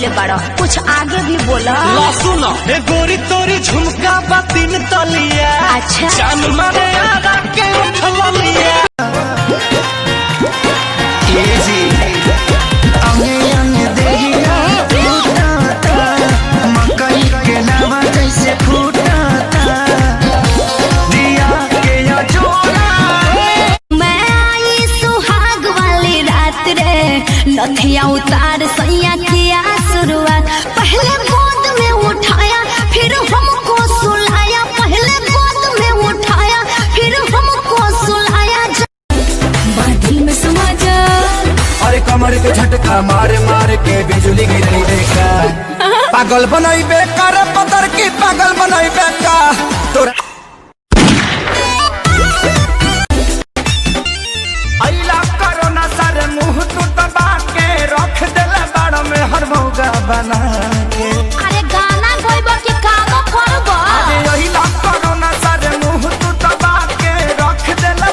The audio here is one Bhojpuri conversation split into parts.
कैले बड़ा, कुछ आगे भी बोला। सुनो गोरी तोरी झुमका बातिन तलिया। अच्छा जान मारे आरा के उठलिया। मकई के लावा जैसे फूटाता दिया के जोड़ा। मैं आई सुहाग वाली रात रे, नथिया उतार सैया किया शुरुआत। पहले गोद में उठाया फिर हमको सुलाया, पहले गोद में उठाया फिर हमको सुलाया। बादल में समा जा। अरे कमर के झटका मारे मारे के बिजली गिरी देखा। पागल बनाई बेकार पतर की पागल बनाई बेकार तोरा। अइला कोरोना सारे मुंह तू दबा के रख देला बाड़ में हर मौका बना के। अरे गाना गाइबो कि काम करबो। अरे अइला कोरोना सारे मुंह तू दबा के रख देला।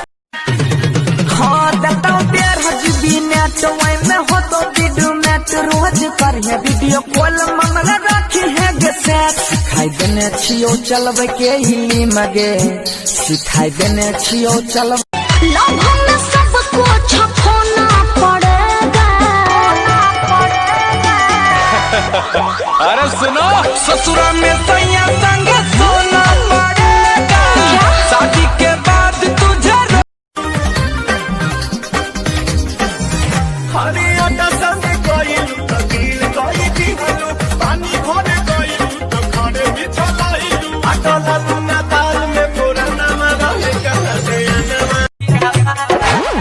हां देता प्यार हजबी नेट वाई में हो तो वीडियो नेट रोज कर है वीडियो कॉल मंगला रखी है गे सेट। सिखाई देने छियो चलबे के हिली मगे, सिखाई देने छियो चलब। लव में सबको छखोना पड़ेगा। अरे सुनो ससुरा में सैया संग सोना पड़ेगा। शादी के बाद तुझे हरियाणा संग कोई तकील कोई दीवालू पानी भरे कोई तो खाने भी चलाई अटला दुनिया ताल में पुराना मरा कर दे।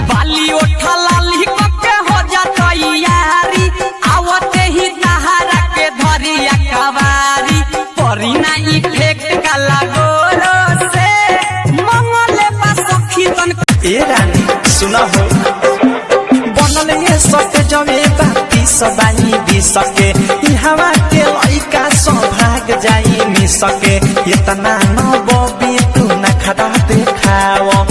बाली उठा लाली के हो जाता यारी, आवते ही तहारा के धरिया कवारी। परिना इफेक्ट का लगोरो से मंगले पास खीतन। ए रानी सुना हो बनल ये सटे जमे बाती सबाई भी सके। हवा के लइका सौभाग जाई मी सके। इतना न बबी तू न खड़ा देखाओ।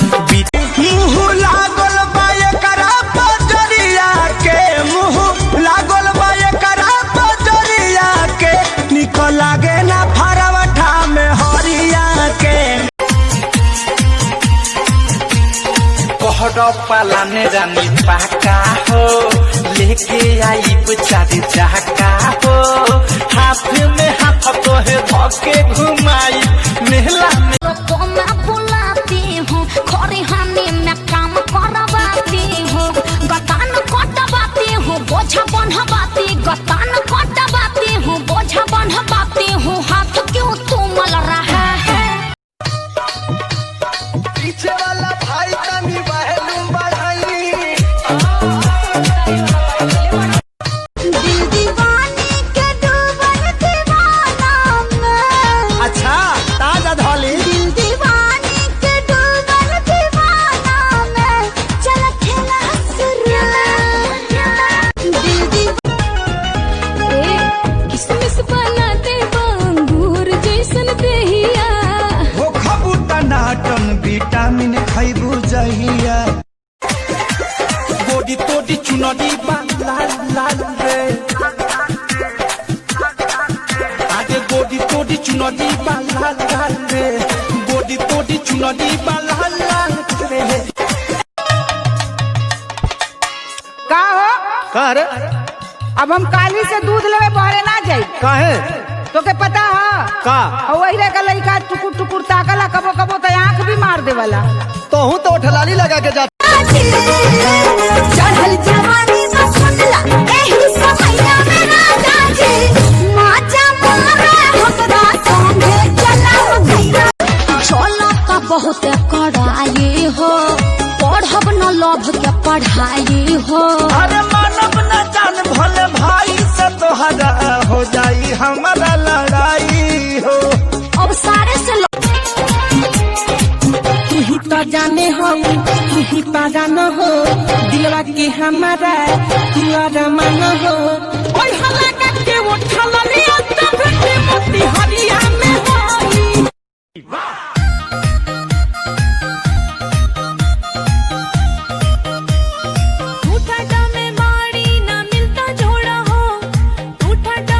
मुँह लागल बाए करा पजरिया के, मुँह लागल बाए करा पजरिया के। निको लागे ना फरवठा में हरिया के। कोहरा पालाने रानी पाका हो, लेके आई बेचारी जाका हो। हाथ में हाथ तो है धोके घुमाई मेला में। तो मैं बुलाती हूँ खरिहानी में काम करवाती हूँ, गतान कटवाती हूँ बोझा बन्हवाती। गतान कटवाती हूँ बोझा बन्हवाती हूँ। हाथ क्यों तू मल रहा है? पीछे वाला भाई तनी बहलू बढ़ाई। दिल दीवानी के डूबल दीवाना में। अच्छा ताजा धौली। दिल दीवानी के डूबल दीवाना में, चल खेला शुरू। दिल दीवानी किसमिस बनाते अंगूर जैसन देहिया। हो खबू टनाटन विटामिन खैबू जहिया। गोडी तोडी चुनरी बा लाल लाल रे। आगे गोडी तोडी चुनरी बा लाल लाल रे। गोडी तोडी चुनरी बा लाल लाल रे। का हो? का रे? अब हम काली से दूध लेवे बहरे ना जाई। काहे? तो के पता है का? और वही रे का लइका टुकुर टुकुर ताकला कबो कबो तो आँख भी मार देवला। तो हूँ तो ठलाली लगा के जा। चढ़ल जवानी में सुनला एही समैया में राजा जी माचा मारे हमरा संगे चला गईरा। चला का बहुत कड़ाई हो, पढ़ब न लभ के पढ़ाई हो। अरे मानव न जान भले भाई से तोहरा हो जाई हमारा लड़ाई हो। अब सारे से तू ही तो जाने हो, तू ही पारा न हो, दिलवा के हमारा तू अरमान हो। ओए हला के उठल लिया तब के मोती हरिया में होई। उठाटा में मारी ना मिलता जोड़ा हो, उठाटा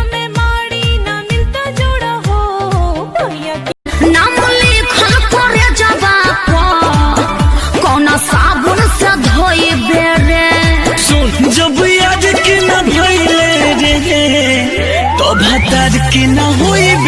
कि न हुई